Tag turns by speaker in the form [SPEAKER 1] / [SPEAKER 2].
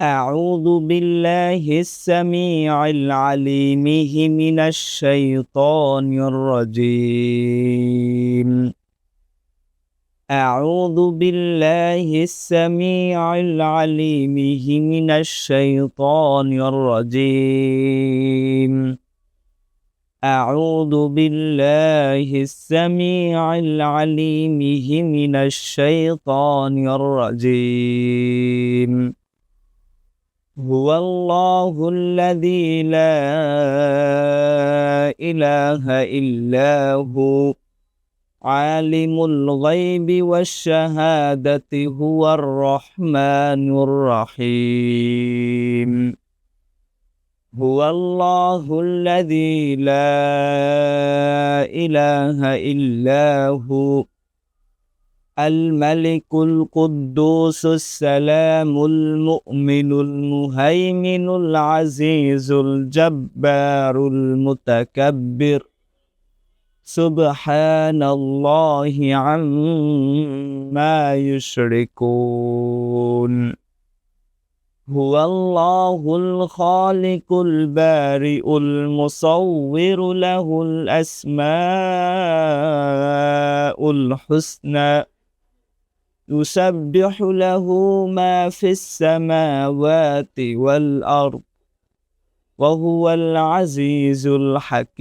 [SPEAKER 1] أعوذ بالله السميع العليم من الشيطان الرجيم. أعوذ بالله السميع العليم من الشيطان الرجيم. أعوذ بالله السميع العليم من الشيطان الرجيم. هو الله الذي لا إله إلا هو عالم الغيب والشهادة هو الرحمن الرحيم. هو الله الذي لا إله إلا هو الملك القدوس السلام المؤمن المهيمن العزيز الجبار المتكبر سبحان الله عما يشركون. هو الله الخالق البارئ المصور له الأسماء الحسنى يسبح له ما في السماوات والأرض وهو العزيز الحكيم.